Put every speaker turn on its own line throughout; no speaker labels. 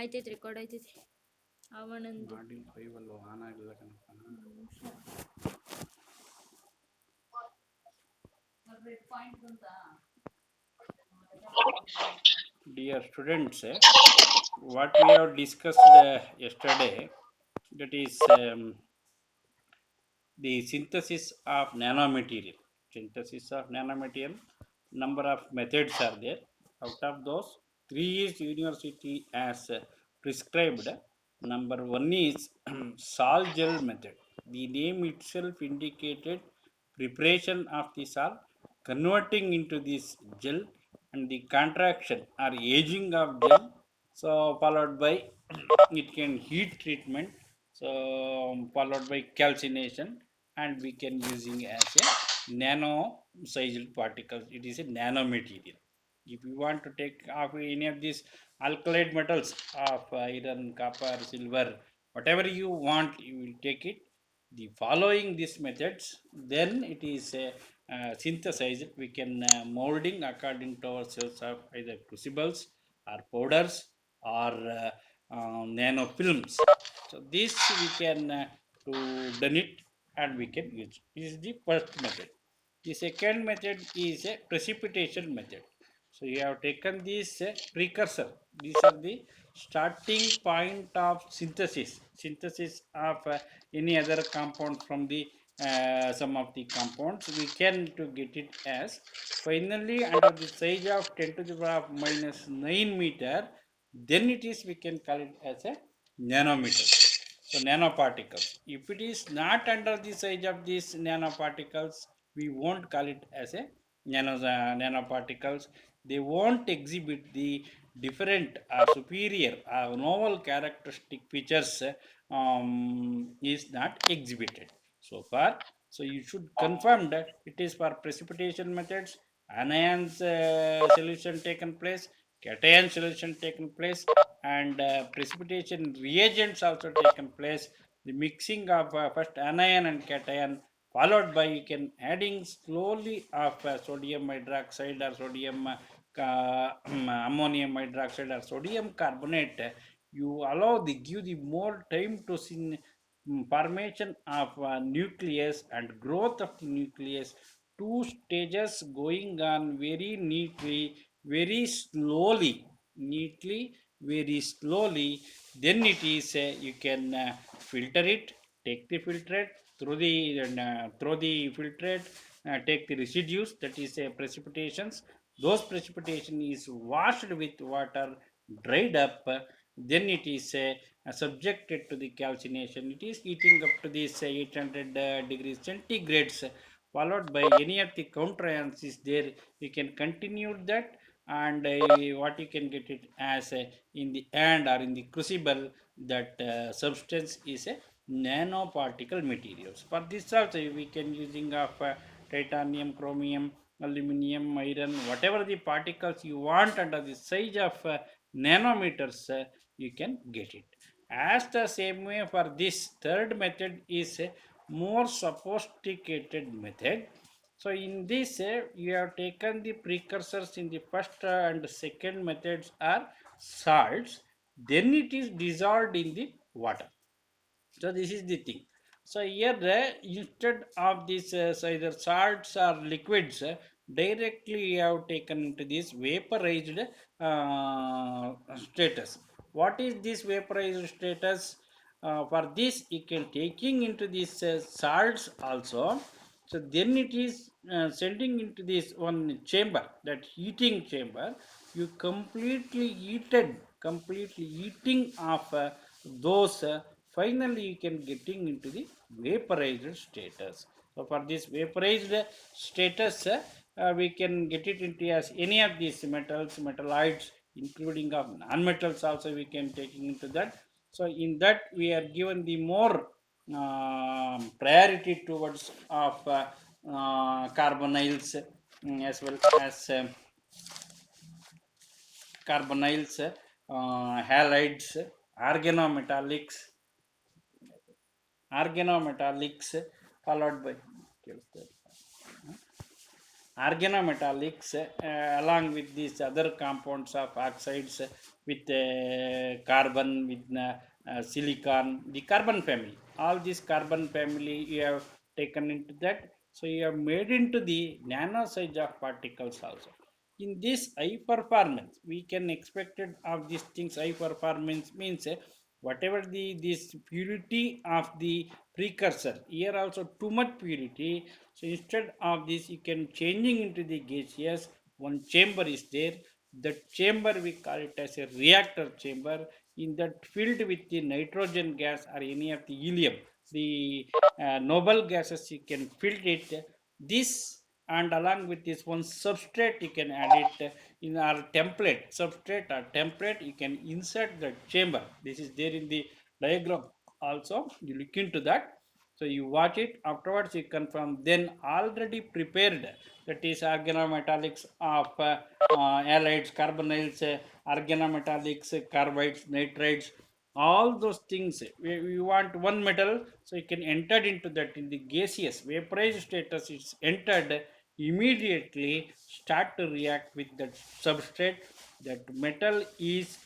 ಆಯ್ತೈತೆ record ಆಯ್ತೈತೆ ಅವನಂದು
ಮಾಡಿಲ್ 5 ಅಲ್ವಾ on ಆಗಿಲ್ಲ ಕಣಪ್ಪ. Dear students, what we have discussed yesterday, that is the synthesis of nanomaterial. Synthesis of nanomaterial, number of methods are there. Out of those, three is university has prescribed. Number one is salt gel method. The name itself indicated preparation of the salt, converting into this gel, and the contraction or aging of gel. So followed by it can heat treatment, so followed by calcination, and we can using as a nano sized particles. It is a nanomaterial. If you want to take of any of these alkalite metals of iron, copper, silver, whatever you want, you will take it. The following these methods, then it is synthesized. We can molding according to our cells of either crucibles or powders or nanofilms. So this we can to done it, and we can use. This is the first method. The second method is a precipitation method. So you have taken this precursor. These are the starting point of synthesis of any other compound from the some of the compounds. We can to get it as finally under the size of 10 to the power of minus 9 meter. Then it is we can call it as a nanometer. So nanoparticles. If it is not under the size of these nanoparticles, we won't call it as a nanoparticles. They won't exhibit the different or superior or novel characteristic features is not exhibited so far. So you should confirm that it is for precipitation methods, anions solution taken place, cation solution taken place, and precipitation reagents also taken place. The mixing of first anion and cation, followed by you can adding slowly of sodium hydroxide or sodium ammonium hydroxide or sodium carbonate. You allow the give the more time to formation of nucleus and growth of the nucleus. Two stages going on very neatly, very slowly, neatly, very slowly. Then it is you can filter it, take the filtrate through the filtrate, take the residues, that is precipitations. Those precipitation is washed with water, dried up, then it is subjected to the calcination. It is heating up to this 800 degrees centigrades, followed by any of the counter ions is there. We can continue that, and what you can get it as in the end or in the crucible, that substance is a nanoparticle materials. For this also we can using of titanium, chromium, aluminum, iron, whatever the particles you want under the size of nanometers, you can get it. As the same way for this third method is a more sophisticated method. So in this you have taken the precursors in the first and second methods are salts, then it is dissolved in the water. So this is the thing. So here instead of this either salts or liquids, directly you have taken into this vaporized status. What is this vaporized status? For this you can taking into these salts also. So then it is sending into this one chamber, that heating chamber. You completely heating of those. Finally you can getting into the vaporized status. So for this vaporized status, we can get it into as any of these metals, metalloids, including of non-metals also we can taking into that. So in that we are given the more priority towards of carbonyls, as well as carbonyls, halides, organometallics, organometallics, followed by organometallics along with these other compounds of oxides with carbon, with silicon, the carbon family. All this carbon family you have taken into that. So you have made into the nano size of particles also. In this high performance, we can expect it of these things. High performance means whatever the this purity of the precursor, here also too much purity, so instead of this you can changing into the gaseous. One chamber is there, that chamber we call it as a reactor chamber. In that filled with the nitrogen gas or any of the helium, the noble gases, you can fill it this. And along with this one substrate you can add it in our template, substrate or template you can insert the chamber. This is there in the diagram also, you look into that. So you watch it, afterwards you confirm. Then already prepared, that is organometallics of halides, carbonyls, organometallics, carbides, nitrides, all those things. We want one metal, so you can enter into that in the gaseous vaporized status. It's entered, immediately start to react with that substrate. That metal is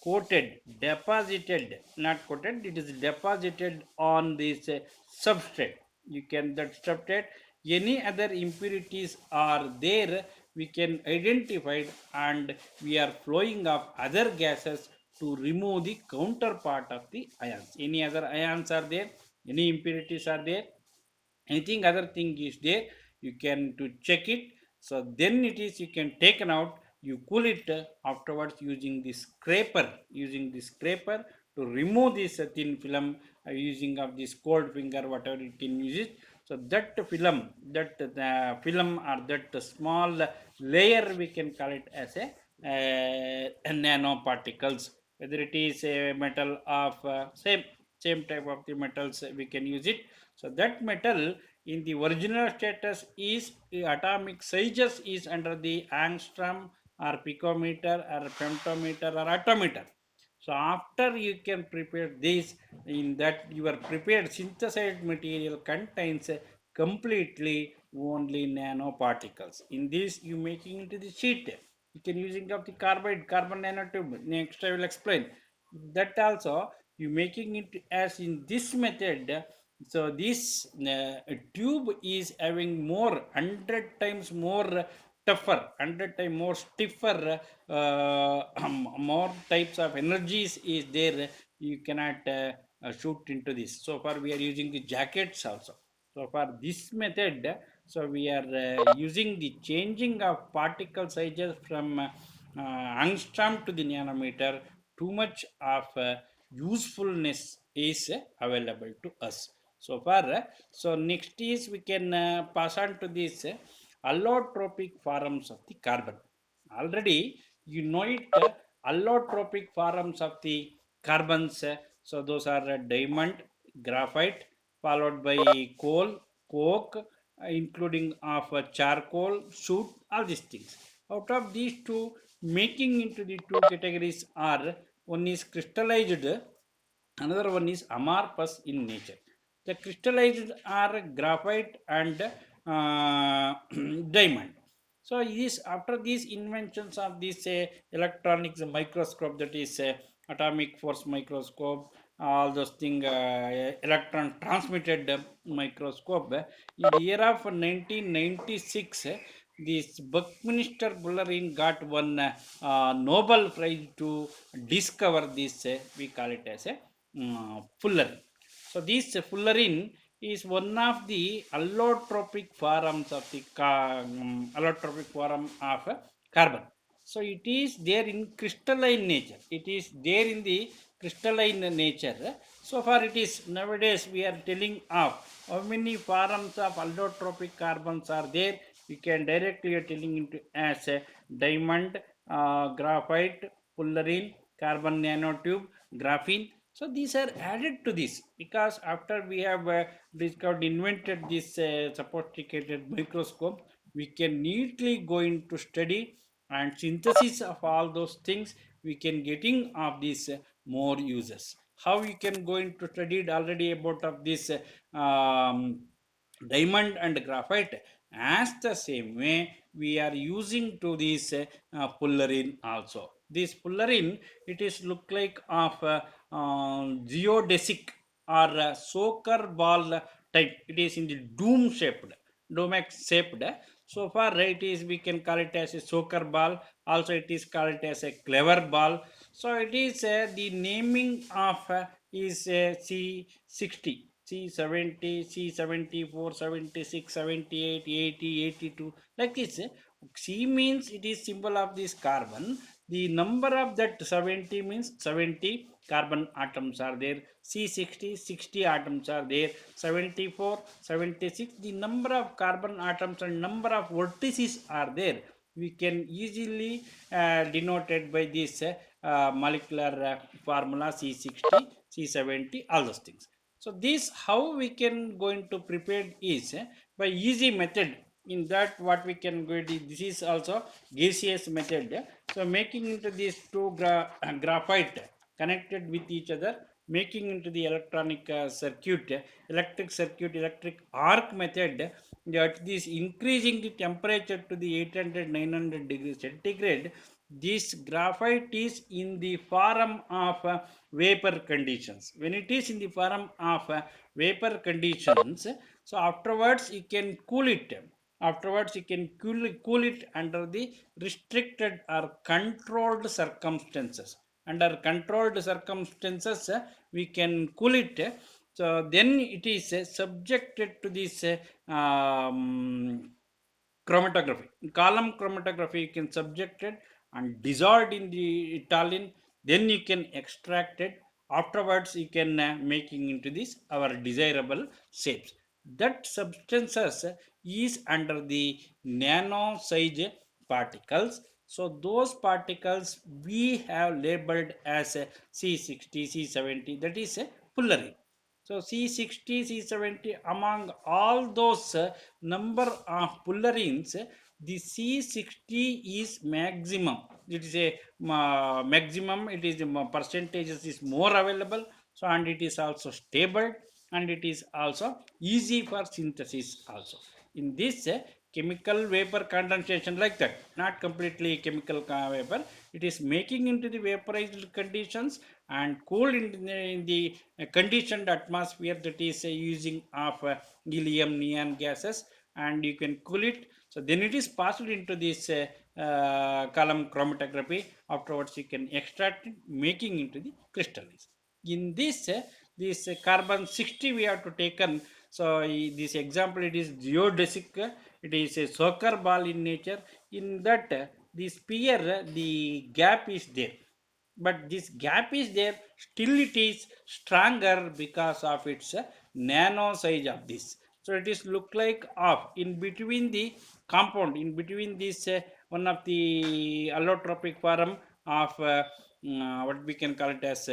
coated, deposited, not coated, it is deposited on this substrate. You can that substrate, any other impurities are there, we can identify, and we are flowing of other gases to remove the counterpart of the ions. Any other ions are there, any impurities are there, anything other thing is there, you can to check it. So then it is you can taken out, you cool it afterwards using the scraper, using the scraper to remove this thin film, using of this cold finger, whatever you can use it. So that film, that film or that small layer, we can call it as a nanoparticles. Whether it is a metal of same type of the metals, we can use it. So that metal in the original status is atomic sizes is under the angstrom or picometer or femtometer or attometer. So after you can prepare this, in that your prepared synthesized material contains completely only nanoparticles. In this you making into the sheet, you can using of the carbide, carbon nanotube, next I will explain that also. You making it as in this method. So this tube is having more 100 times more tougher, 100 times more stiffer, more types of energies is there. You cannot shoot into this. So far we are using the jackets also. So for this method, so we are using the changing of particle sizes from angstrom to the nanometer. Too much of usefulness is available to us. So far, so next is we can pass on to this allotropic forms of the carbon. Already you know it, allotropic forms of the carbons. So those are diamond, graphite, followed by coal, coke, including of charcoal, soot, all these things. Out of these two, making into the two categories are, one is crystallized, another one is amorphous in nature. The crystallized are graphite and diamond. So this, after these inventions of this electronics microscope, that is atomic force microscope, all those things, electron transmitted microscope, in the year of 1996, this Buckminster Fullerene got one Nobel Prize to discover this. We call it as a fullerene. So this fullerene is one of the allotropic forms of the allotropic form of carbon. So it is there in crystalline nature. It is there in the crystalline nature. So far it is, nowadays we are telling of how many forms of allotropic carbons are there. You can directly are telling into as diamond, graphite, fullerene, carbon nanotube, graphene. So these are added to this, because after we have discovered, invented this sophisticated microscope, we can neatly go into study and synthesis of all those things. We can getting of these more uses. How you can go into studied already about of this diamond and graphite, As the same way we are using to this fullerene also. This fullerene, it is look like of geodesic or soccer ball type. It is in the domex shaped. So far it is, we can call it as a soccer ball, also it is called as a clever ball. So it is the naming of is C60, C70, C74, 76, 78, 80, 82, like this. C means it is symbol of this carbon. The number of that 70 means 70 carbon atoms are there. C60, 60 atoms are there. 74, 76, the number of carbon atoms and number of vertices are there. We can easily denoted by this molecular formula C60, C70, all those things. So this how we can going to prepare is by easy method. In that what we can go, this is also gaseous method. So making into these two graphite connected with each other, making into the electronic circuit, electric circuit, electric arc method, that is increasing the temperature to the 800 900 degrees centigrade. This graphite is in the form of vapor conditions. When it is in the form of vapor conditions, so afterwards you can cool it. Afterwards you can cool it under the restricted or controlled circumstances. Under controlled circumstances we can cool it. So then it is subjected to this chromatography. In column chromatography, you can subject it and dissolved in the Italian. Then you can extract it. Afterwards, you can making into this our desirable shapes. That substances is under the nano size particles. So those particles we have labeled as C60, C70. That is a fullerene. So C60, C70, among all those number of fullerenes, the C60 is maximum. It is a maximum. It is percentages is more available. So and it is also stable and it is also easy for synthesis also. In this chemical vapor condensation like that, not completely chemical vapor, it is making into the vaporized conditions and cooled in the conditioned atmosphere, that is using of helium neon gases, and you can cool it. So then it is passed into this column chromatography. Afterwards you can extract it, making into the crystallines. In this carbon 60 we have to taken. So this example, it is geodesic. It is a soccer ball in nature. In that the sphere, the gap is there, but this gap is there, still it is stronger because of its nano size of this. So it is look like of in between the compound, in between this one of the allotropic form of what we can call it as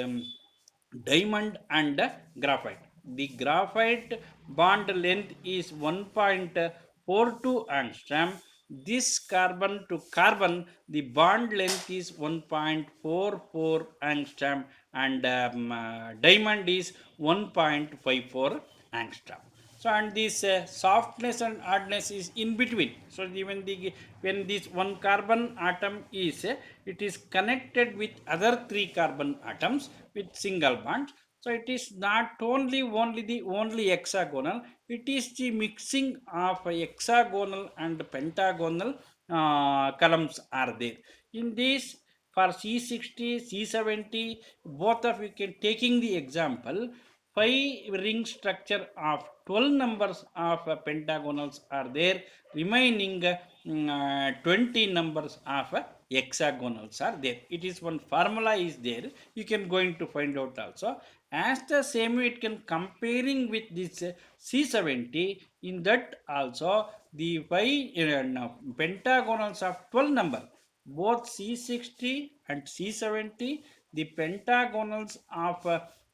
diamond and graphite. The graphite bond length is 1.42 angstrom. This carbon to carbon, the bond length is 1.44 angstrom, and diamond is 1.54 angstrom. So and this softness and hardness is in between. So even the when this one carbon atom is it is connected with other three carbon atoms with single bonds. So it is not only the only hexagonal, it is the mixing of hexagonal and pentagonal columns are there in this. For C60, C70, both of you can taking the example, 5 ring structure of 12 numbers of pentagonals are there, remaining 20 numbers of hexagonals are there. It is one formula is there, you can going to find out also. As the same way it can comparing with this C70, in that also the 5 pentagonals of 12 number, both C60 and C70, the pentagonals of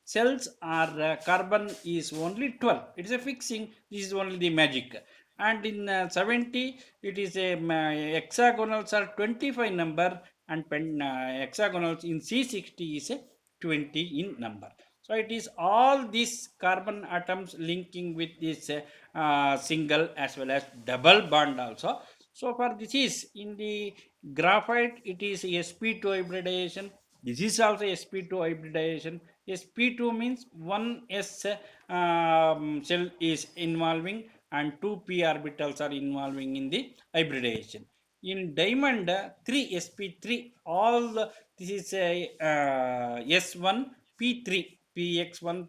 cells are carbon is only 12. It is a fixing. This is only the magic. And in 70, it is a hexagonals are 25 number, and hexagonals in C60 is a 20 in number. So it is all these carbon atoms linking with this single as well as double bond also. So for this is in the graphite, it is sp2 hybridization. This is also sp2 hybridization. sp2 means one s cell is involving and two p orbitals are involving in the hybridization. In diamond, 3 sp3, all this is a s1 p3 px1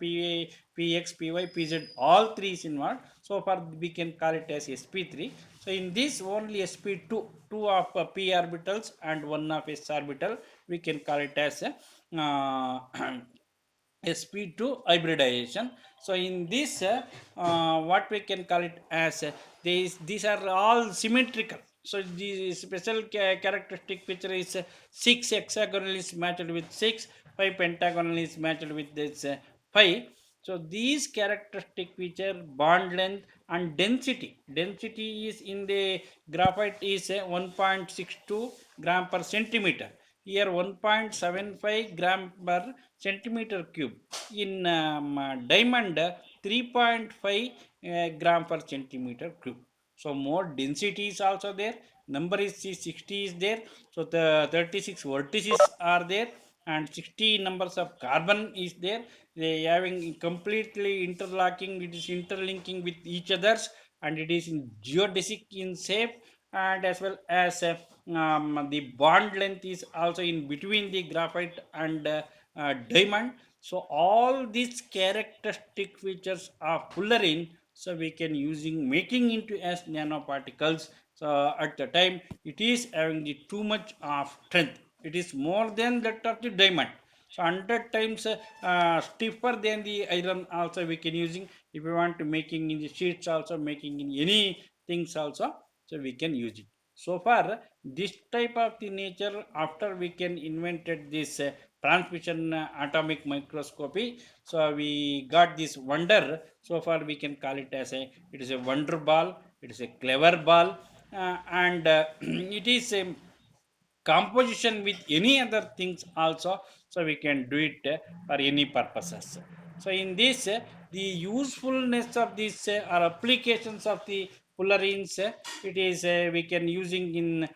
px py pz, all three is involved. So far we can call it as sp3. So in this only sp2, two of p orbitals and one of s orbital, we can call it as uh, sp2 hybridization. So in this what we can call it as these are all symmetrical. So the special characteristic feature is 6 hexagonal is matched with 6, 5 pentagonal is matched with this 5. So these characteristic feature, bond length and density is in the graphite is 1.62 gram per centimeter. Here 1.75 gram per centimeter cube. In diamond 3.5 gram per centimeter cube. So more density is also there. Number is 60 is there. So the 36 vertices are there and 60 numbers of carbon is there. They having completely interlocking. It is interlinking with each others and it is in geodesic in shape, and as well as the bond length is also in between the graphite and diamond. So all these characteristic features are fullerene, so we can using making into as nanoparticles. So at the time it is having the too much of strength, it is more than that of the diamond. So 100 times stiffer than the iron also we can using. If you want to making in the sheets also, making in any things also, so we can use it. So far this type of the nature, after we can invented this transmission atomic microscopy, so we got this wonder. So far we can call it as a, it is a wonder ball, it is a clever ball, and it is a composition with any other things also. So we can do it for any purposes. So in this the usefulness of this or applications of the fullerenes, it is we can using in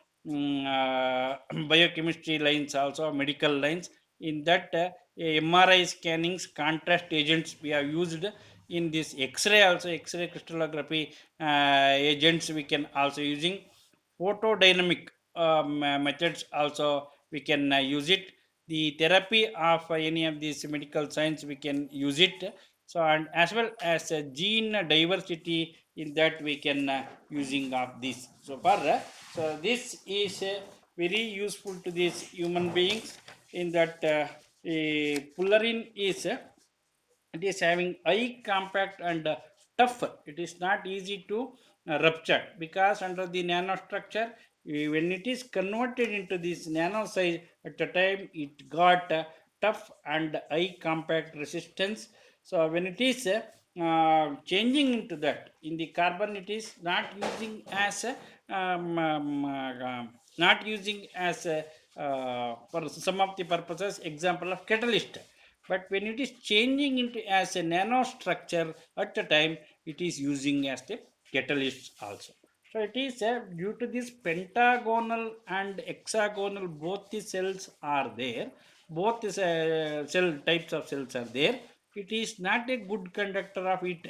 biochemistry lines also, medical lines. In that mri scannings, contrast agents we have used. In this x-ray also, x-ray crystallography agents we can also using. Photodynamic methods also we can use it. The therapy of any of these medical science we can use it. So and as well as gene diversity, in that we can using of this. So far so this is very useful to these human beings. In that fullerene is it is having high compact and tough. It is not easy to rupture, because under the nanostructure, when it is converted into this nano size, at the time it got tough and high compact resistance. So when it is changing into that in the carbon, it is not using as a, not using as a, for some of the purposes, example of catalyst. But when it is changing into as a nanostructure, at the time it is using as the catalyst also. So it is due to this pentagonal and hexagonal, both the cells are there, both the cell types of cells are there. It is not a good conductor of heat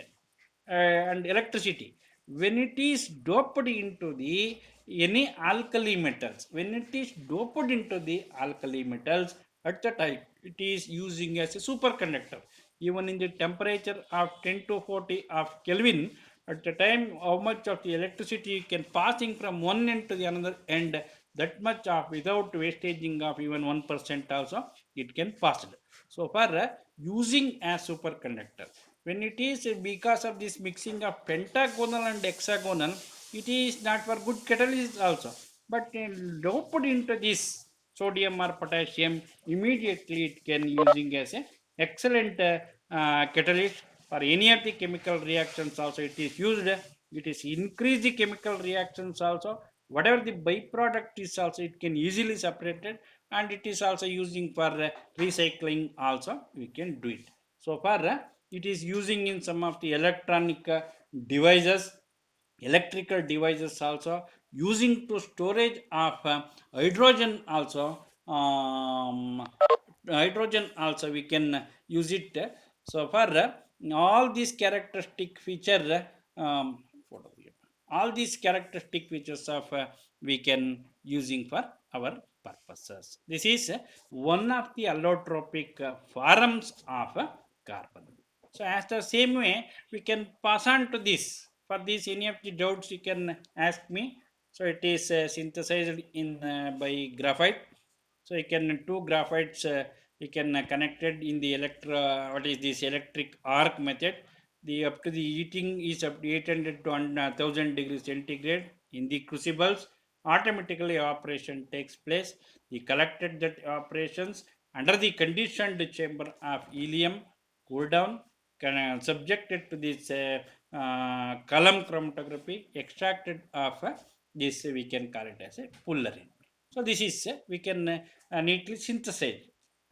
and electricity. When it is doped into the any alkali metals, when it is doped into the alkali metals, at the time it is using as a superconductor. Even in the temperature of 10 to 40 of kelvin, at the time how much of the electricity can passing from one end to the another end, that much of without wastaging of even 1% also it can pass it. So for using as superconductor, when it is because of this mixing of pentagonal and hexagonal, it is not for good catalysis also. But doped into this sodium or potassium, immediately it can using as a excellent catalyst for any of the chemical reactions also it is used. It is increase the chemical reactions also, whatever the byproduct is also it can easily separated, and it is also using for recycling also we can do it. So far, it is using in some of the electronic devices, electrical devices also, using to storage of hydrogen also. Hydrogen also we can use it. So far, all these characteristic feature, photo, all these characteristic features of we can using for our purposes. This is one of the allotropic forms of carbon. So as the same way, we can pass on to this. For this, any of the doubts you can ask me. So it is synthesized in by graphite. So you can two graphites you can connected in the what is this electric arc method. The up to the heating is up to 800 to 1000 degrees centigrade in the crucibles. Automatically operation takes place. The collected that operations under the conditioned chamber of helium cool down, subjected to this column chromatography, extracted of this we can call it as a fullerene. So this is we can neatly synthesize.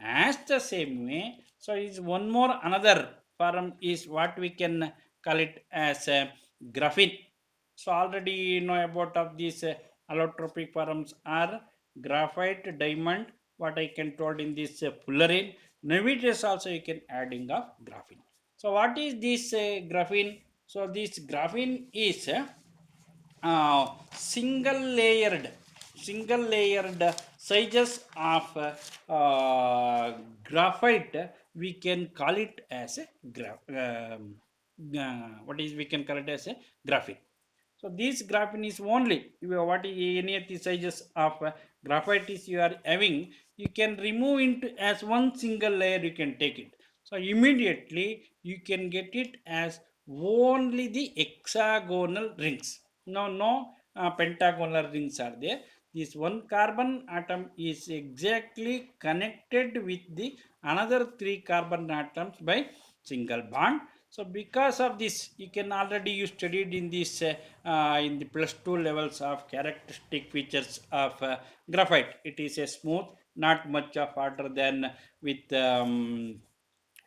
As the same way, so is one more another form is what we can call it as graphene. So already you know about of these allotropic forms are graphite, diamond, what I can told in this fullerene. Nowadays also you can adding of graphene. So what is this graphene? So this graphene is single layered sizes of graphite, we can call it as a what is we can call it as a graphene. So this graphene is only what is any of the sizes of graphite is you are having, you can remove into as one single layer, you can take it. So immediately you can get it as only the hexagonal rings. No pentagonal rings are there. This one carbon atom is exactly connected with the another three carbon atoms by single bond. So because of this, you can already you studied in this in the plus two levels of characteristic features of graphite. It is a smooth, not much of harder than with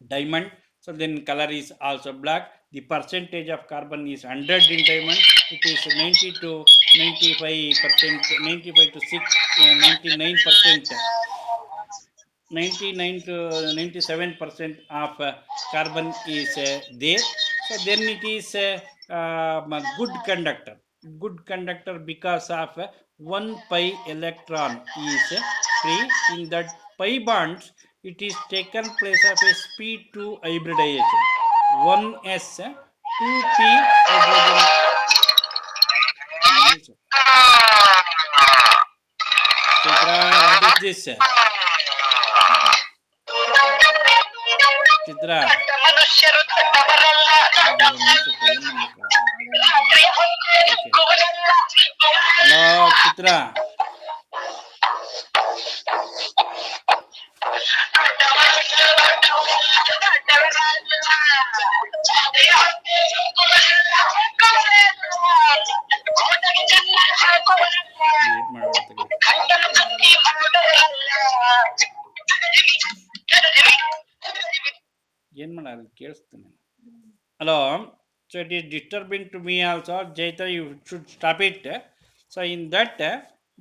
diamond. So then color is also black. The percentage of carbon is 100 in diamond. It is 90 to 95%, 95 to 6 99%, 99 to 97% of carbon is there. So then it is a good conductor, because of 1 pi electron is free in that pi bonds. It is taken place of a sp2 hybridization, 1s 2p hydrogen. Chitra, what is this? Chitra. Hello, Chitra. Wait, madam. ಏನು ಮಾಡೋದು ಕೇಳಿಸ್ತೀನಿ. Hello. So it is disturbing to me also. Jaita, you should stop it. So in that,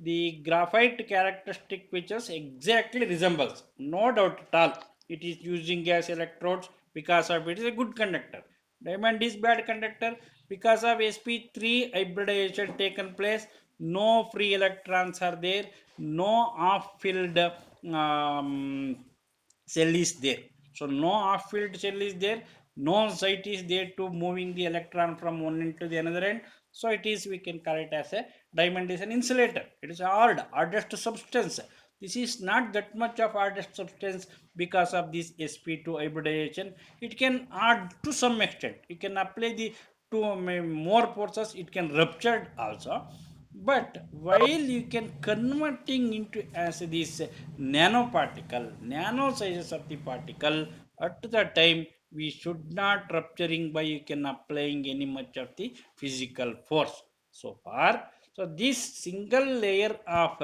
the graphite characteristic features exactly resembles. No doubt at all. It is using gas electrodes because of it is a good conductor. Diamond is bad conductor because of sp3 hybridization taken place. No free electrons are there. No off-filled um, cell is there. So no off field cell is there, no site is there to moving the electron from one end to the another end. So it is we can call it as a diamond is an insulator. It is a hardest substance. This is not that much of hardest substance because of this sp2 hybridization. It can add to some extent, you can apply the to more forces, it can rupture also. But while you can converting into as this nano sizes of the particle, at the time we should not rupturing by you can applying any much of the physical force so far. So this single layer of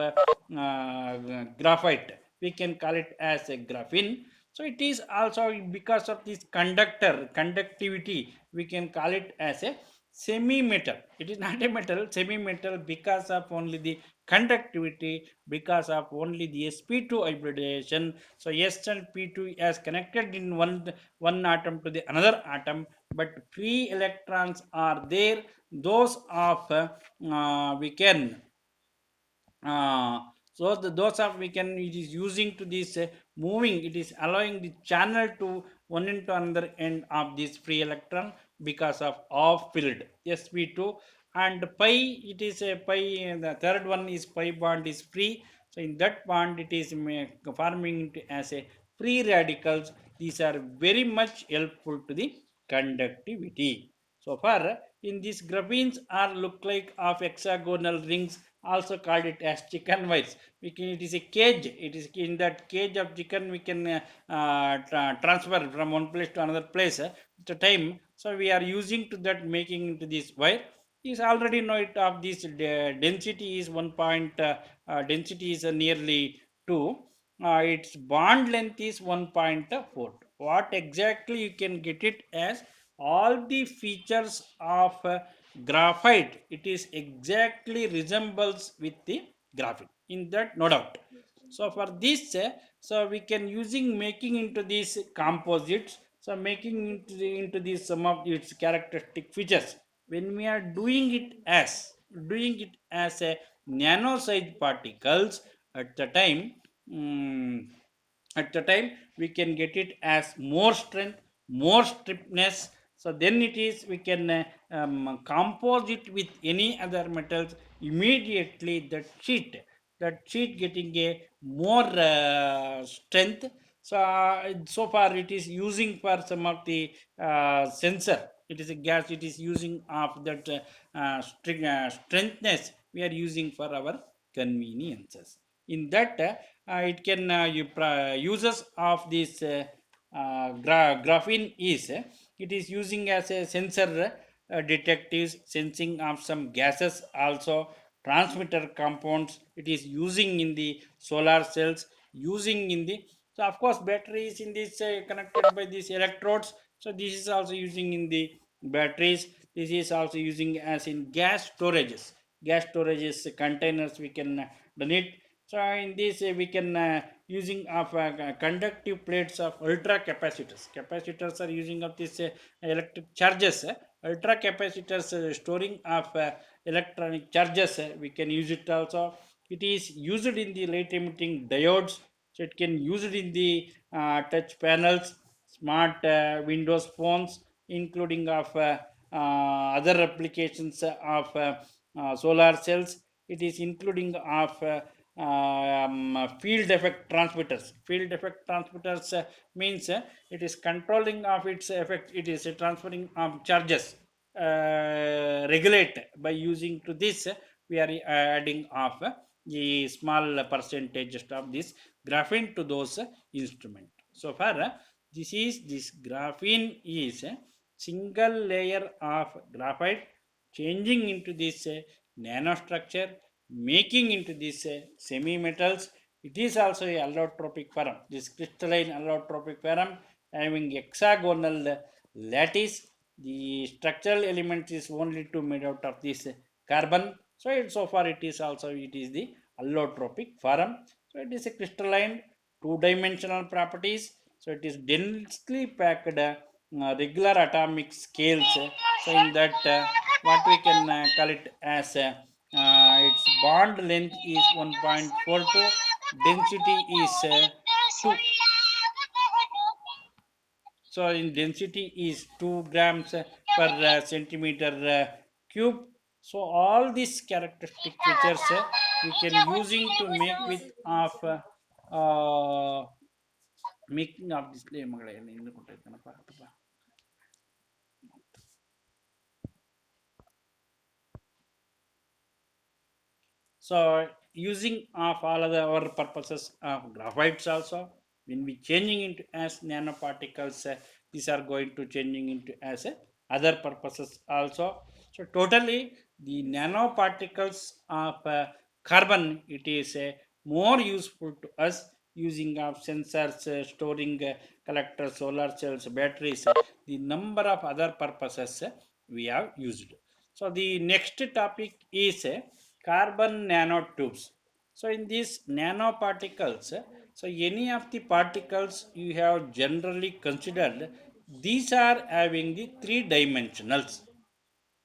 graphite, we can call it as a graphene. So So it is also because of this conductivity, we can call it as a semi metal. It is not a metal, semi metal, because of only the conductivity, because of only the sp2 hybridization. So s and p2 as connected in one atom to the another atom, but free electrons are there, those of we can so those of we can, it is using to this moving, it is allowing the channel to one into another end of this free electron because of off filled sp2. And pi, it is a pi, the third one is pi bond is free. So in that bond it is forming into as a free radicals. These are very much helpful to the conductivity. So far, in these graphenes are look like of hexagonal rings, also called it as chicken wires. We can, it is a cage. It is in that cage of chicken we can transfer from one place to another place at a time. So we are using to that, making into this wire. Is already know it of this density is 1 point density is nearly 2. Its bond length is 1.4. What exactly you can get it as all the features of graphite, it is exactly resembles with the graphite, in that no doubt. So for this so we can using making into these composites, so making into these some of its characteristic features, when we are doing it as a nano size particles at the time, mm, at the time we can get it as more strength, more strictness. So then it is we can compose it with any other metals, immediately that sheet getting a more strength. So so far it is using for some of the sensor, it is a gas, it is using of that strengthness we are using for our conveniences. In that it can uses of this graphene is it is using as a sensor, detectives sensing of some gases, also transmitter compounds, it is using in the solar cells, using in the, so of course batteries in this connected by these electrodes. So this is also using in the batteries. This is also using as in gas storages containers we can donate. So in this we can using of conductive plates of ultra capacitors. Capacitors are using of this electric charges. Ultra capacitors storing of electronic charges. We can use it also. It is used in the late emitting diodes. So it can use it in the touch panels, smart Windows phones, including of other applications of solar cells. It is including of field effect transmitters. Field effect transmitters means it is controlling of its effect. It is transferring of charges. Regulate by using to this. We are adding of the small percentage of this graphene to those instrument. So far, this graphene is a single layer of graphite changing into this nanostructure, making into this semi-metals. It is also a allotropic form. This crystalline allotropic form having hexagonal lattice. The structural element is only two made out of this carbon. So so far it is also, it is the allotropic form. So it is a crystalline, two-dimensional properties. So it is densely packed regular atomic scales. So in that what we can call it as its bond length is 1.42, density is 2. So in density is 2 grams per centimeter cube. So all these characteristic features we can using to make with of making of display ಮಗಳೇ ಇನ್ನು ಕೊಟ್ಟಿರ್ತಾನಪ್ಪ So using of all other our purposes of graphites also, when we changing into as nanoparticles, these are going to changing into as other purposes also. So totally the nanoparticles of carbon, it is more useful to us using of sensors, storing collectors, solar cells, batteries, the number of other purposes we have used. So the next topic is carbon nanotubes. So in these nanoparticles, so any of the particles you have generally considered, these are having the three dimensionals.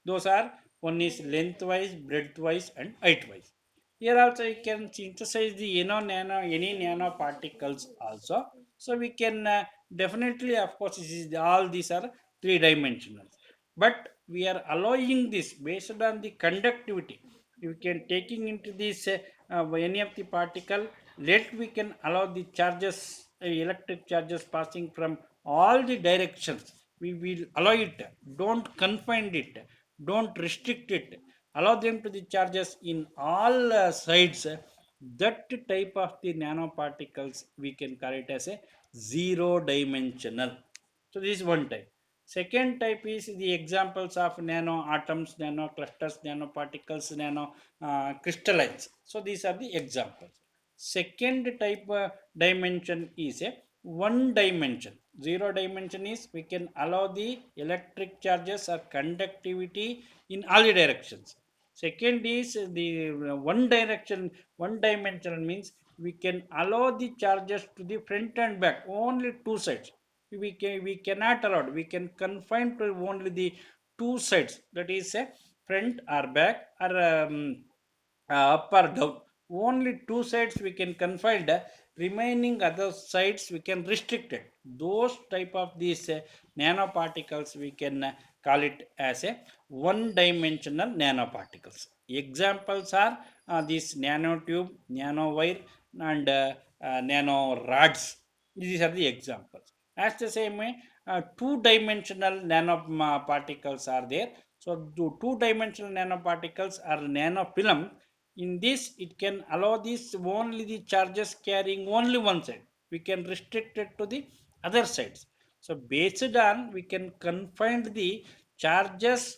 Those are, one is lengthwise, breadthwise, and heightwise. Here also you can synthesize the any nanoparticles also. So we can definitely, of course, all these are three dimensional. But we are allowing this based on the conductivity. You can taking into this any of the particle, let we can allow the charges, electric charges passing from all the directions. We will allow it. Don't confine it. Don't restrict it. Allow them to the charges in all sides. That type of the nanoparticles we can call it as a zero dimensional. So this is one type. Second type is the examples of nano atoms, nano clusters, nanoparticles, nano crystallites. So these are the examples. Second type dimension is a one dimension. Zero dimension is we can allow the electric charges or conductivity in all the directions. Second is the one direction, one dimensional means we can allow the charges to the front and back, only two sides. We cannot allow, we can confine to only the two sides, that is a front or back or up or down. Only two sides we can confine, the remaining other sides we can restrict it. Those type of these nanoparticles we can call it as a one dimensional nanoparticles. Examples are this nanotube, nanowire, and nano rods. These are the examples. As the same way, two dimensional nanoparticles are there. So the two dimensional nanoparticles are nanofilm. In this it can allow this only the charges carrying only one side, we can restrict it to the other sides. So based on, we can confine the charges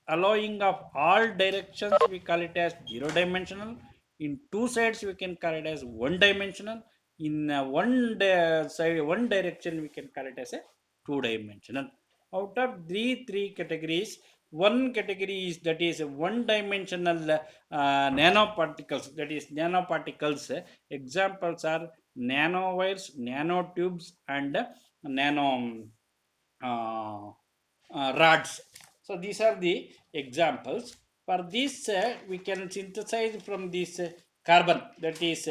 allowing of all directions, we call it as zero dimensional. In two sides we can call it as one dimensional. In side, one direction, we can call it as a two dimensional. Out of three categories, one category is, that is one dimensional nanoparticles, that is nanoparticles. Examples are nanowires, nanotubes, and nano uh, rods. So these are the examples. For this, we can synthesize from this carbon, that is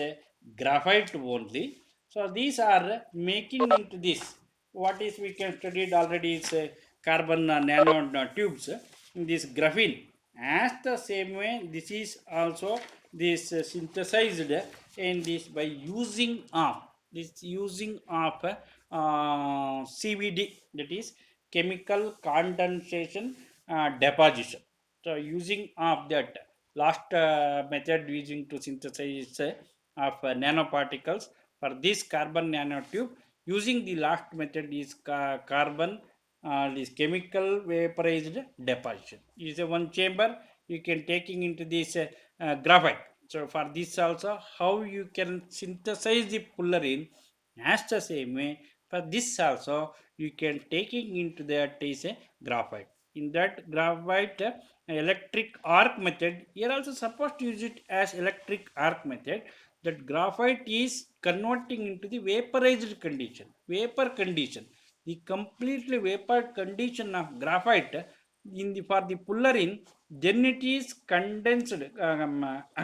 graphite only. So these are making into this. What is we can studied already is carbon nano tubes in this graphene. As the same way, this is also this synthesized in this by using of CVD, that is chemical condensation deposition. So using of that last method using to synthesize of nanoparticles, for this carbon nanotube, using the last method is carbon this chemical vaporized deposition. Is a one chamber you can taking into this graphite. So for this also, how you can synthesize the fullerene, as the same way for this also you can taking into that is a graphite. In that graphite electric arc method, here also supposed to use it as electric arc method. That graphite is converting into the vaporized condition, vapor condition. The completely vapor condition of graphite in the for the fullerene, then it is condensed,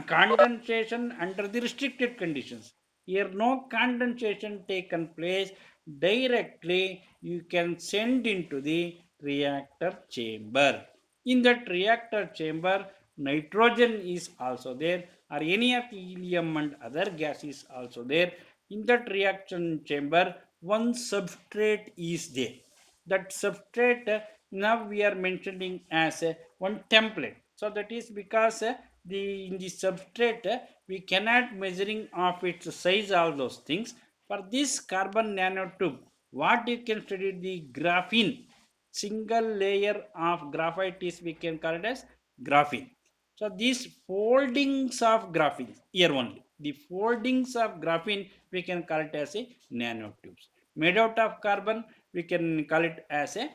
condensation under the restricted conditions. Here no condensation taken place, directly you can send into the reactor chamber. In that reactor chamber, nitrogen is also there, or any of helium and other gas is also there. In that reaction chamber, one substrate is there. That substrate now we are mentioning as one template. So that is because the in the substrate we cannot measuring of its size, all those things. For this carbon nanotube, what you can study, the graphene, single layer of graphite is we can call it as graphene. So these foldings of graphene here only, the foldings of graphene, we can call it as a nanotubes. Made out of carbon, we can call it as a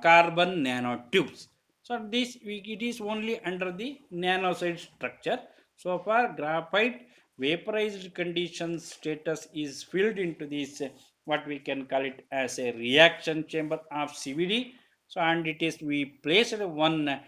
carbon nanotubes. So this it is only under the nanoside structure. So far graphite vaporized condition status is filled into this what we can call it as a reaction chamber of CVD. So and it is we placed one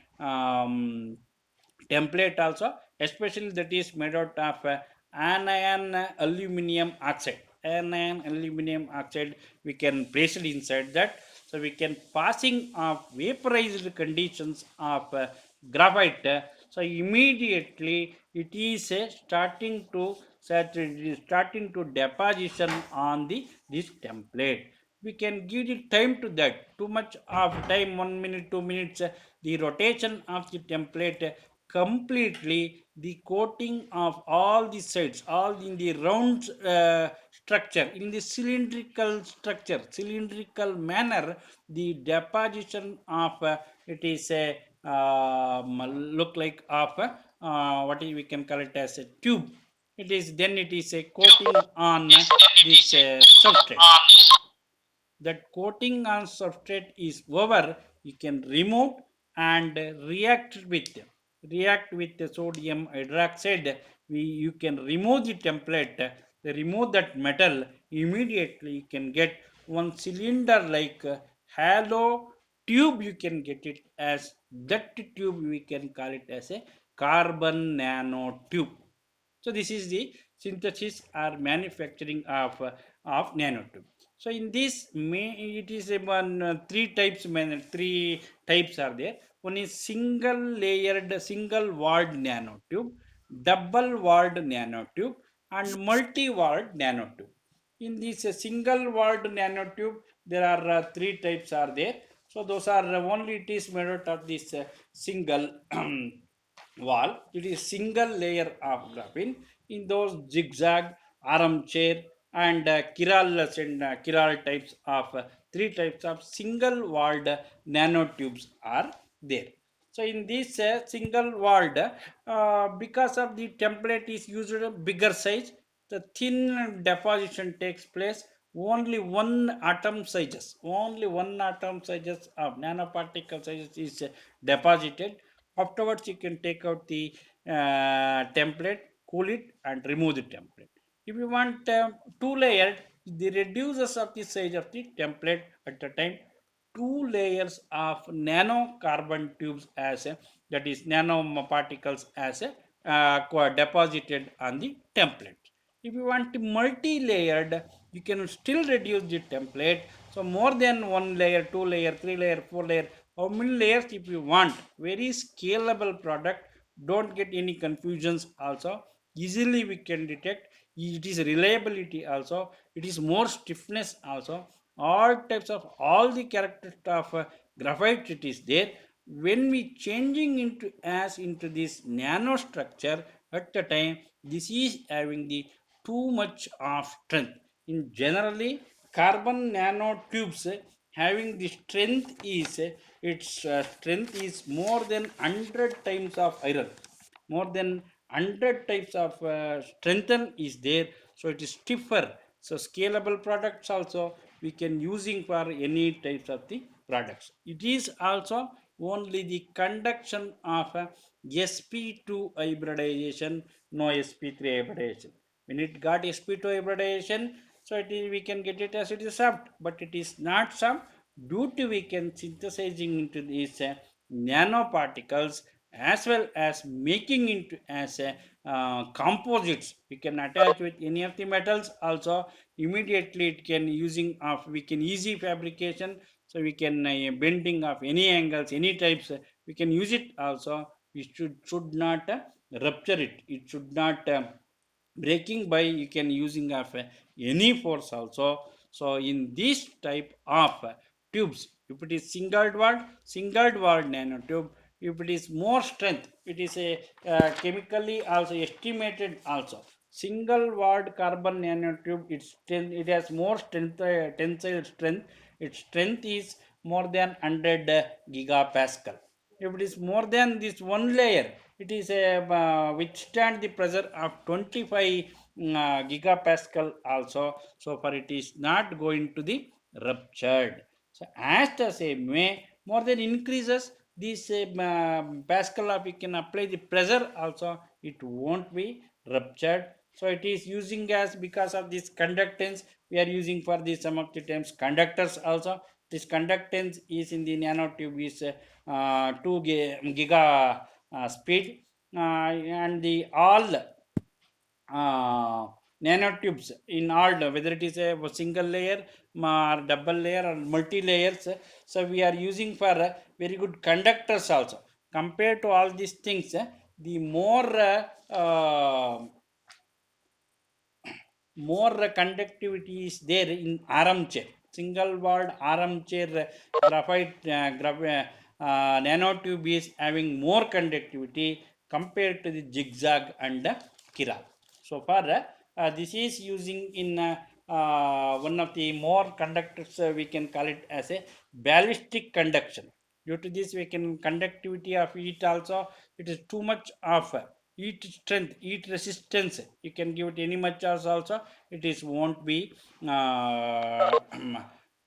template also, especially that is made out of anion aluminum oxide. Anion aluminum oxide we can place it inside that, so we can passing of vaporized conditions of graphite. So immediately it is starting to starting to deposition on the this template. We can give the time to that, too much of time, 1 minute 2 minutes, the rotation of the template completely, the coating of all the sides, all in the round structure, in the cylindrical structure, cylindrical manner, the deposition of it is a look like of what we can call it as a tube. It is then it is a coating on this substrate. That coating on substrate is over, you can remove and react with the sodium hydroxide. You can remove the template, remove that metal, immediately you can get one cylinder like halo tube. You can get it as that tube, we can call it as a carbon nanotube. So this is the synthesis or manufacturing of nanotube. So in this it is a one three types, three types are there. One is single layered single walled nanotube, double walled nanotube, and multi walled nanotube. In this single walled nanotube there are three types are there. So those are only it is made out of this single wall. It is single layer of graphene. In those zigzag, armchair, and chiral types of three types of single walled nanotubes are there. So in this single walled, because of the template is used a bigger size, the thin deposition takes place. Only one atom sizes of nanoparticle sizes is deposited. Afterwards you can take out the template, cool it, and remove the template. If you want two layered, the reduces of the size of the template at the time. Two layers of nano carbon tubes as a, that is nano particles as a deposited on the template. If you want multi-layered, you can still reduce the template. So more than one layer, two layer, three layer, four layer, how many layers if you want. Very scalable product, don't get any confusions also, easily we can detect. It is reliability also, it is more stiffness also, all types of all the characters of graphite it is there. When we changing into as into this nano structure, at the time this is having the too much of strength. In generally carbon nanotubes having the strength is its strength is more than 100 times of iron, more than 100 types of strengthen is there. So it is stiffer. So scalable products also we can using for any types of the products. It is also only the conduction of sp2 hybridization, no sp3 hybridization. When it got sp2 hybridization, so it is we can get it as it is soft, but it is not soft due to we can synthesizing into these nanoparticles, as well as making into as a composites. We can attach with any of the metals also, immediately it can using of we can easy fabrication. So we can bending of any angles, any types, we can use it also. We should not rupture it, it should not breaking by you can using of any force also. So in this type of tubes, if it is single walled nanotube, if it is more strength, it is a chemically also estimated also. Single walled carbon nanotube, it has more strength, tensile strength. Its strength is more than 100 gigapascal. if it is more than this one layer, it is withstand the pressure of 25 gigapascal also. So far it is not going to the ruptured. So as the same way, more than increases this pascal of, we can apply the pressure also, it won't be ruptured. So it is using as, because of this conductance we are using for the some of the times conductors also. This conductance is in the nanotube is 2 giga speed, and the all uh, nanotubes in all, whether it is a single layer or double layer or multi layers. So we are using for very good conductors also. Compared to all these things, the more conductivity is there in armchair, single walled armchair graphite nanotube is having more conductivity compared to the zigzag and kira. So far this is using in one of the more conductors, we can call it as a ballistic conduction. Due to this, we can conductivity of heat also, it is too much of heat strength, heat resistance, you can give it any much as also, it is won't be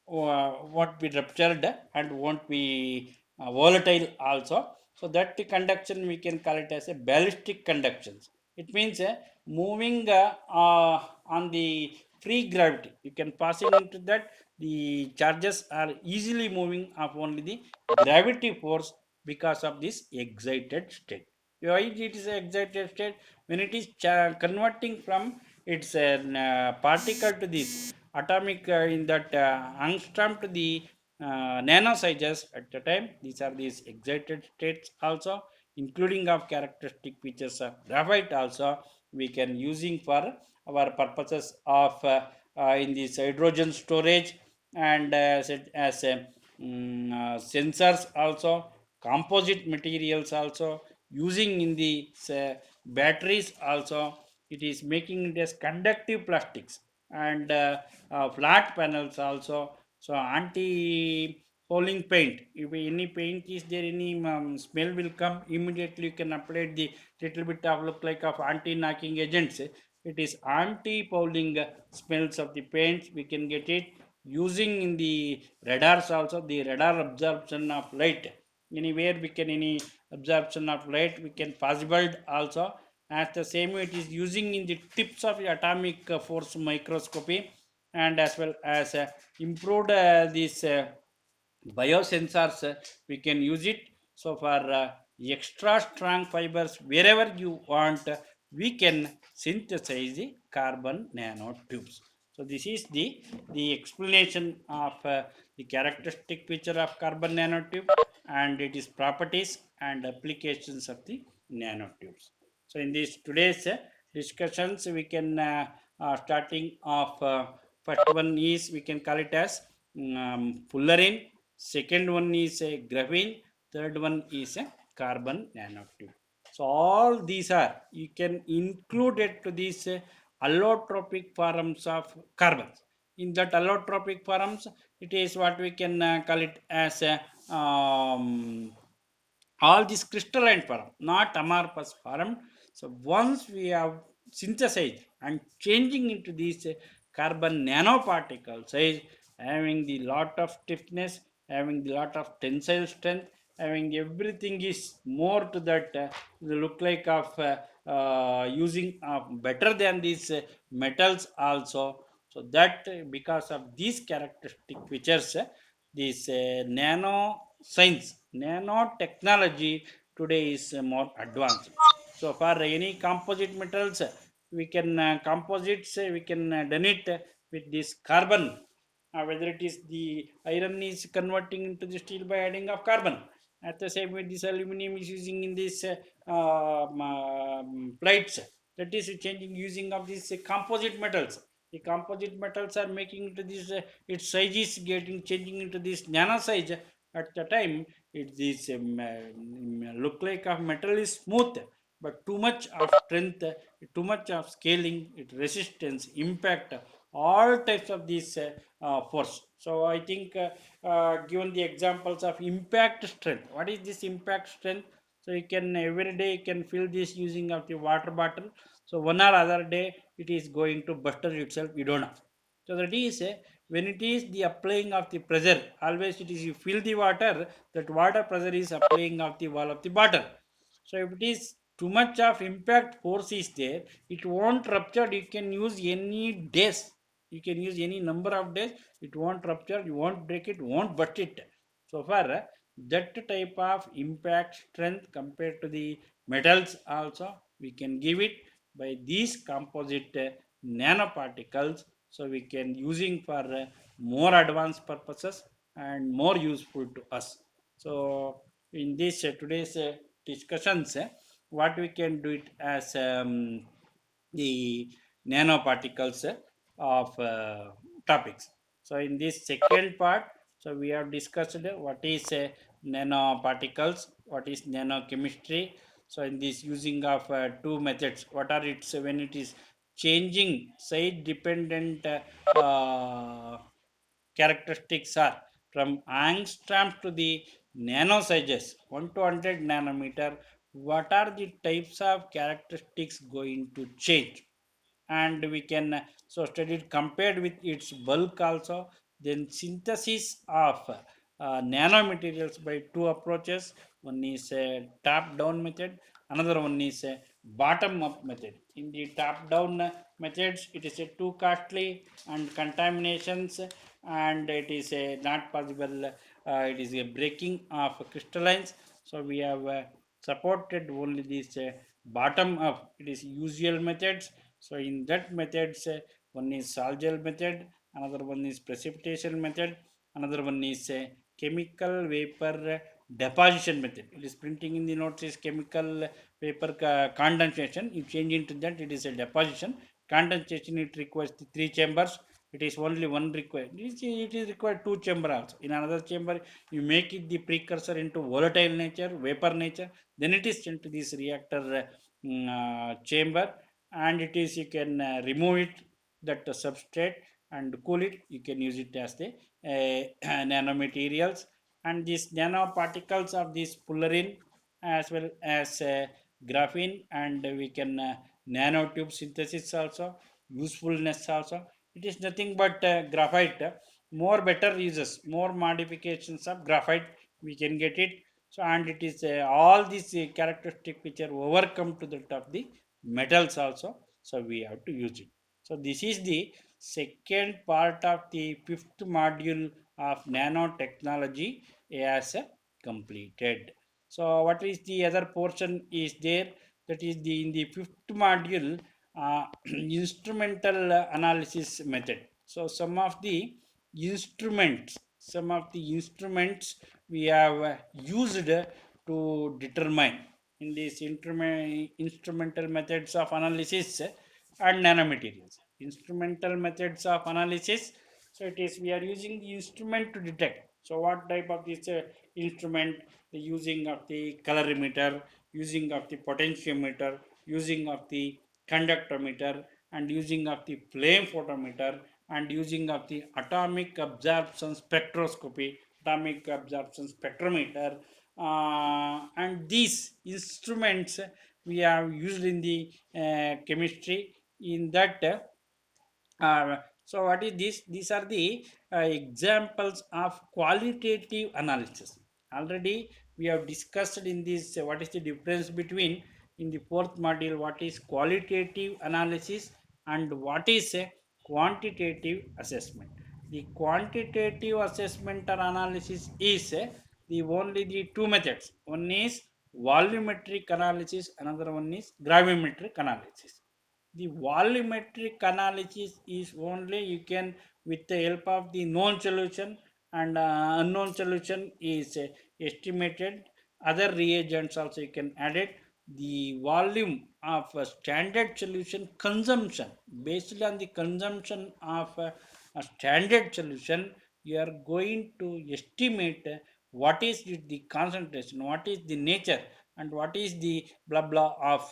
won't be ruptured and won't be volatile also. So that the conduction we can call it as a ballistic conductions. It means moving on the free gravity, you can pass it into that, the charges are easily moving of only the gravity force because of this excited state. Why it is excited state? When it is converting from its particle to this atomic in that angstrom to the nano sizes at the time, these are these excited states also, including of characteristic features of graphite also, we can using for our purposes of in this hydrogen storage, and as sensors also, composite materials also, using in the batteries also. It is making it as conductive plastics, and flat panels also. So anti fouling paint, if any paint is there, any smell will come immediately, you can apply the little bit of look like of anti knocking agents. It is anti fouling smells of the paints, we can get it using in the radars also, the radar absorption of light, anywhere we can any absorption of light we can possible also. As the same way, it is using in the tips of the atomic force microscopy, and as well as improved this biosensors, we can use it. So for extra strong fibers wherever you want, we can synthesize the carbon nanotubes. So this is the explanation of the characteristic feature of carbon nanotube, and it is properties and applications of the nanotubes. So in this today's discussions, we can starting of first one is, we can call it as fullerene. Second one is a graphene. Third one is a carbon nanotube. So all these are, you can include it to these allotropic forms of carbons. In that allotropic forms, it is what we can call it as a all this crystalline form, not amorphous form. So once we have synthesized and changing into these carbon nanoparticle size, having the lot of stiffness, having the lot of tensile strength, having everything is more to that look like of using better than these metals also. So that because of these characteristic features, this nano science, nanotechnology today is more advanced. So for any composite metals, we can composites, we can done it with this carbon, whether it is the iron is converting into the steel by adding of carbon. At the same way, this aluminum is using in this plates, that is changing using of these composite metals. The composite metals are making into this its size is getting changing into this nano size. At the time, it is look like of metal is smooth, but too much of strength, too much of scaling, it resistance, impact, all types of these force. So I think given the examples of impact strength, what is this impact strength? So you can every day you can fill this using of the water bottle. So one or other day it is going to buster itself. You don't know. So that is when it is the applying of the pressure. Always it is you fill the water. That water pressure is applying of the wall of the bottle. So if it is too much of impact force is there, it won't rupture. You can use any days. You can use any number of days. It won't rupture. You won't break it. Won't bust it. So far, that type of impact strength compared to the metals also we can give it by these composite nanoparticles. So we can using for more advanced purposes and more useful to us. So in this today's discussions, what we can do it as the nanoparticles of topics. So in this second part, so we have discussed what is nanoparticles, what is nanochemistry. So in this using of two methods, what are its when it is changing site dependent characteristics are from angstroms to the nano sizes 1 to 100 nanometer. What are the types of characteristics going to change? And we can so study it compared with its bulk also. Then synthesis of nanomaterials by two approaches. One is a top down method, another one is a bottom up method. In the top down methods it is a too costly and contaminations, and it is a not possible, it is a breaking of crystallines. So we have supported only this bottom up, it is usual methods. So in that methods, one is sol gel method, another one is precipitation method, another one is chemical vapor deposition method. It is printing in the notes is chemical vapor condensation. You change into that, it is a deposition. Condensation it requires the three chambers. It is only one required. It is required two chamber also. In another chamber, you make it the precursor into volatile nature, vapor nature. Then it is sent to this reactor chamber, and it is you can remove it that substrate and cool it. You can use it as the nanomaterials, and these nanoparticles of this fullerene as well as graphene, and we can nanotube synthesis also, usefulness also. It is nothing but graphite, more better uses, more modifications of graphite we can get it. So and it is all these characteristic which are overcome to that of the metals also. So we have to use it. So this is the second part of the fifth module of nanotechnology as completed. So what is the other portion is there? That is the in the fifth module, instrumental analysis method. So some of the instruments we have used to determine in these instrumental methods of analysis and nanomaterials. Instrumental methods of analysis. So it is we are using the instrument to detect. So what type of this instrument? The using of the colorimeter, using of the potentiometer, using of the conductometer, and using of the flame photometer, and using of the atomic absorption spectroscopy, atomic absorption spectrometer, and these instruments we have used in the chemistry. In that so what is this? These are the examples of qualitative analysis. Already we have discussed in this what is the difference between in the fourth module what is qualitative analysis and what is a quantitative assessment. The quantitative assessment or analysis is the only the two methods. One is volumetric analysis, another one is gravimetric analysis. The volumetric analysis is only you can with the help of the known solution, and unknown solution is estimated. Other reagents also you can add it. The volume of a standard solution consumption, based on the consumption of a standard solution, you are going to estimate what is the concentration, what is the nature, and what is the blah blah of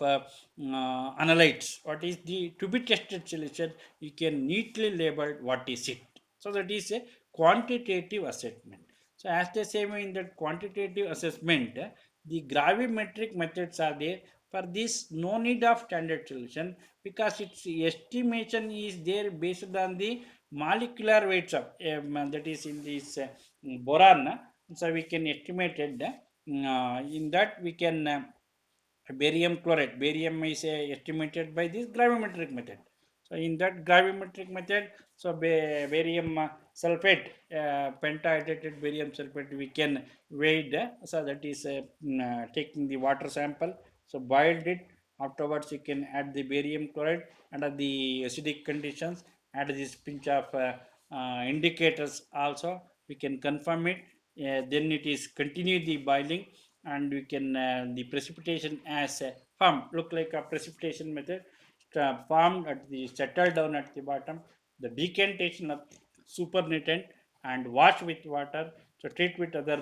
analytes, what is the to be tested solution, you can neatly label what is it. So that is a quantitative assessment. So as they say in that quantitative assessment, the gravimetric methods are there. For this, no need of standard solution because its estimation is there based on the molecular weights of that is in this boron. So we can estimate it. In that we can barium chloride. Barium is estimated by this gravimetric method. So in that gravimetric method, so barium sulfate, pentahydrated barium sulfate, we can weigh it. So that is taking the water sample. So boiled it. Afterwards, you can add the barium chloride under the acidic conditions. Add this pinch of indicators also. We can confirm it. Then it is continue the boiling, and we can the precipitation as a form look like a precipitation method formed at the settle down at the bottom, the decantation of supernatant and wash with water, so treat with other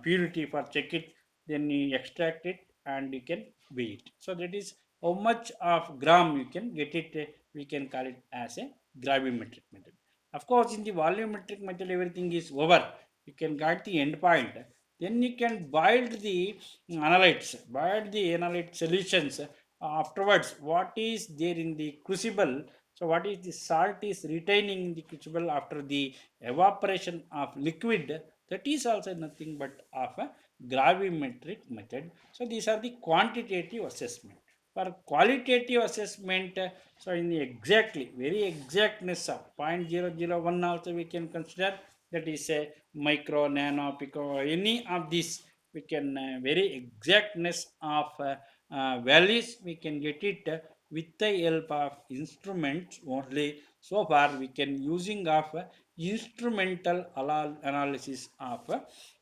purity for check it, then you extract it and you can weigh it. So that is how much of gram you can get it, we can call it as a gravimetric method. Of course in the volumetric method everything is over, you can get the end point, then you can boil the analytes, boil the analyte solutions. Afterwards what is there in the crucible, so what is the salt is retaining in the crucible after the evaporation of liquid, that is also nothing but of a gravimetric method. So these are the quantitative assessment. For qualitative assessment, so in the exactly very exactness of 0.001 also we can consider, that is a micro, nano, pico, any of these we can very exactness of values we can get it with the help of instruments only. So far we can using of instrumental analysis of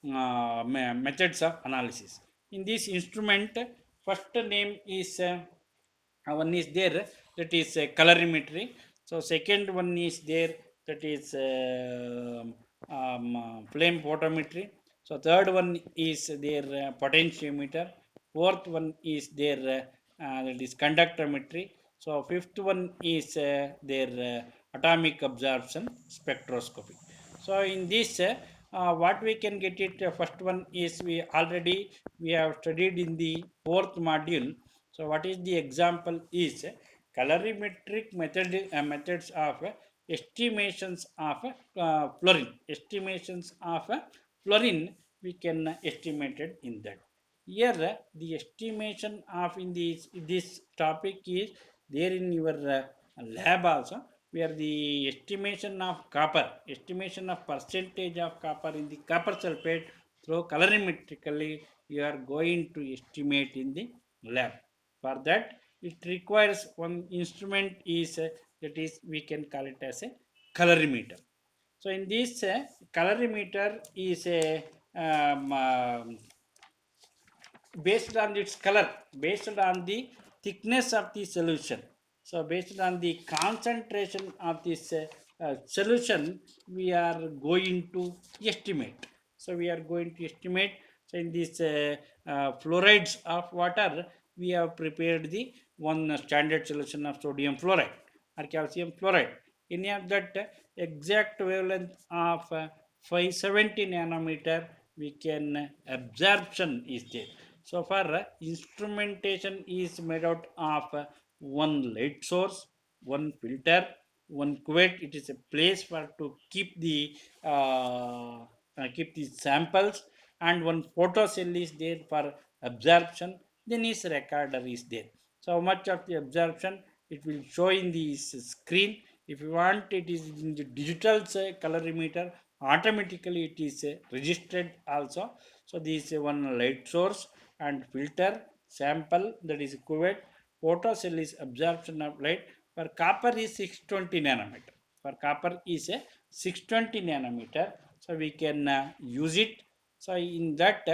methods of analysis. In this instrument, first name is one is there, that is colorimetry. So second one is there, that is flame photometry. So third one is their potentiometer. Fourth one is their that is conductometry. So fifth one is their atomic absorption spectroscopy. So in this what we can get it, first one is we already we have studied in the fourth module. So what is the example is colorimetric methods of estimations of fluorine. Estimations of fluorine we can estimate it in that. Here the estimation of in this topic is there in your lab also, where the estimation of copper, estimation of percentage of copper in the copper sulfate through colorimetrically you are going to estimate in the lab. For that it requires one instrument is that is we can call it as a colorimeter. So in this colorimeter is a based on its color, based on the thickness of the solution. So based on the concentration of this solution, we are going to estimate. So we are going to estimate. So in this fluorides of water, we have prepared the one standard solution of sodium fluoride or calcium fluoride. Any of that exact wavelength of 570 nanometer, we can absorption is there. So for instrumentation is made out of one light source, one filter, one cuvette. It is a place for to keep the samples, and one photo cell is there for absorption. Then is recorder is there. So how much of the absorption it will show in the screen. If you want it is in the digital colorimeter, automatically it is registered also. So this is one light source and filter sample, that is cuvette. Photo cell is absorption of light. For copper is 620 nanometer. For copper is a 620 nanometer. So we can use it. So in that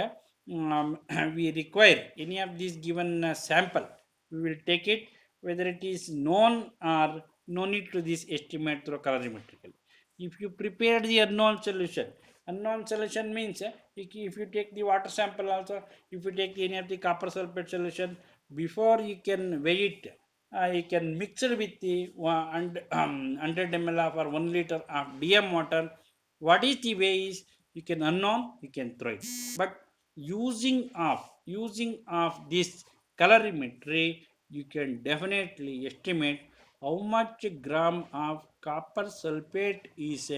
we require any of these given sample, we will take it whether it is known or no need to this estimate through colorimetrical. If you prepare the unknown solution Unknown solution means if you take the water sample also, if you take any of the copper sulfate solution, before you can weigh it, you can mix it with the 100 ml of or 1 liter of DM water. What is the way is you can unknown, you can throw it. But using of this colorimetry, you can definitely estimate how much gram of copper sulfate is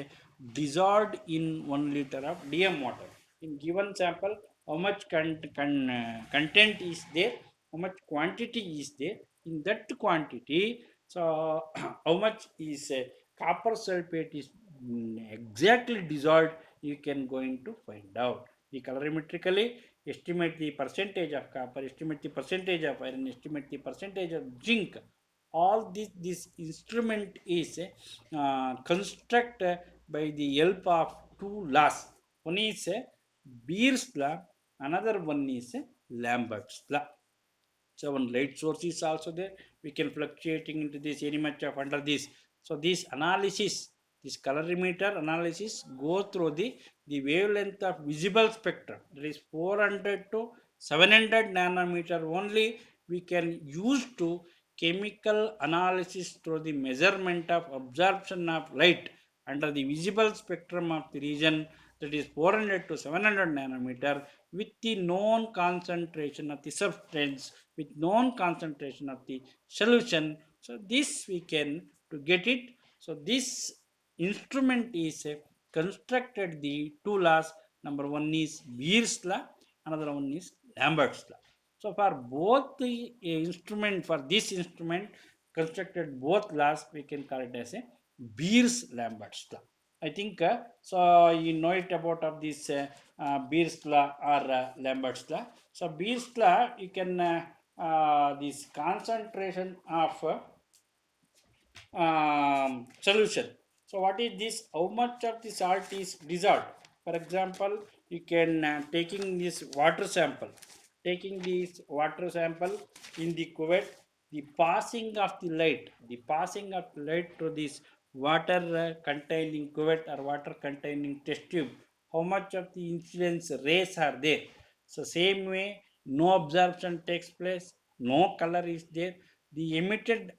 dissolved in 1 liter of DM water. In given sample, how much content is there, how much quantity is there. In that quantity, so how much is copper sulfate is exactly dissolved, you can going to find out. The colorimetrically estimate the percentage of copper, estimate the percentage of iron, estimate the percentage of zinc. All this instrument is constructed by the help of two laws. One is Beer's law, another one is Lambert's law. So one light source is also there. We can fluctuating into this any much of under this. So this analysis, this colorimeter analysis go through the wavelength of visible spectrum. That is 400 to 700 nanometer only we can use to chemical analysis through the measurement of absorption of light under the visible spectrum of the region, that is 400 to 700 nanometer, with the known concentration of the substance, with known concentration of the solution. So this we can to get it. So this instrument is constructed the two laws. Number one is Beer's law, another one is Lambert's law. So for both the instrument, for this instrument constructed both laws, we can call it as a Beer's Lambert's law. I think so. You know it about of this Beer's law or Lambert's law. So Beer's law, you can this concentration of solution. So what is this? How much of the salt is dissolved? For example, you can taking this water sample, taking this water sample in the cuvette, the passing of the light to this water containing cuvette or water containing test tube. How much of the incidence rays are there? So same way, no absorption takes place, no color is there. The emitted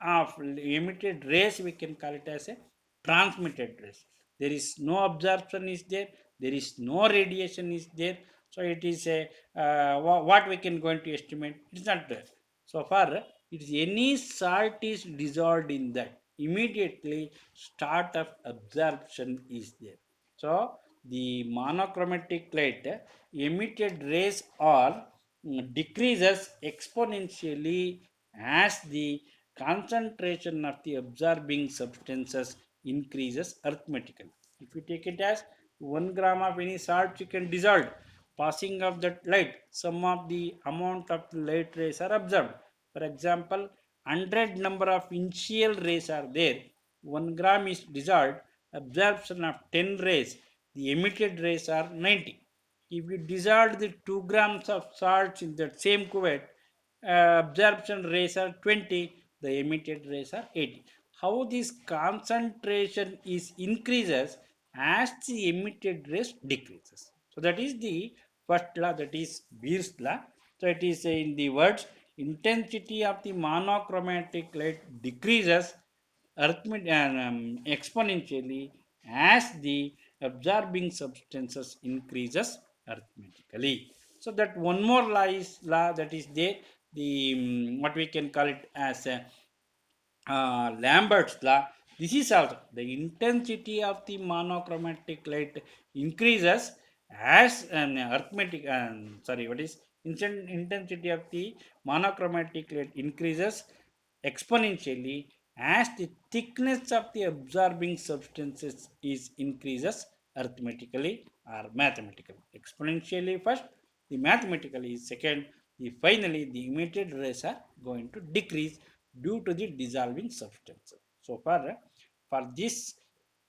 rays we can call it as a transmitted rays. There is no absorption is there. There is no radiation is there. So it is a what we can going to estimate. It is not there. So far, it is any salt is dissolved in that. Immediately start of absorption is there. So the monochromatic light emitted rays are decreases exponentially as the concentration of the absorbing substances increases arithmetically. If you take it as 1 gram of any salt, you can dissolve. Passing of that light, some of the amount of the light rays are absorbed. For example, 100 number of initial rays are there. 1 gram is dissolved. Absorption of 10 rays. The emitted rays are 90. If you dissolve the 2 grams of salt in that same cuvette, absorption rays are 20, the emitted rays are 80. How this concentration is increases as the emitted rays decreases. So that is the first law, that is Beer's law. So it is in the words, intensity of the monochromatic light decreases exponentially as the absorbing substances increases arithmetically. So that one more law is law that is there, the what we can call it as Lambert's law. This is also the intensity of the monochromatic light increases as an arithmetic. Sorry, what is intensity of the monochromatic light increases exponentially as the thickness of the absorbing substances is increases arithmetically or mathematically. Exponentially first, the mathematically is second, the finally the emitted rays are going to decrease due to the dissolving substances. So far, for this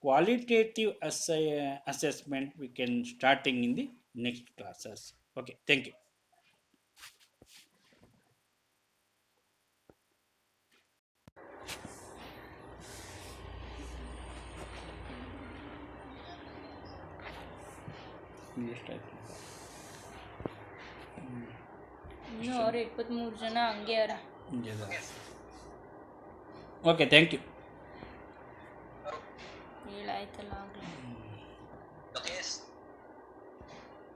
qualitative assessment, we can starting in the next classes. Okay, thank you. ಎಷ್ಟಾಯ್ತು
ಇನ್ನೂ ಅವ್ರು 23 ಜನ ಹಂಗೆ ಅವರ.
Okay thank you.
ಹೇಳಾಯ್ತಲ್ಲ ಆಗಲೇ.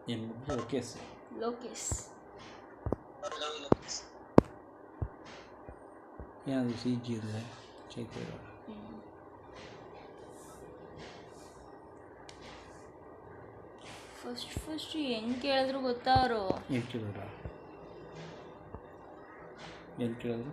ಏನು ಲೋಕೇಶ್
ಲೋಕೇಶ್
ಏನಾದರೂ C G ಅಂದರೆ ಚೈತ್ರ
ಫಸ್ಟ್ ಹೆಂಗೆ ಕೇಳಿದ್ರು ಗೊತ್ತಾ ಅವರು?
ಏನು ಕೇಳಿದ್ರು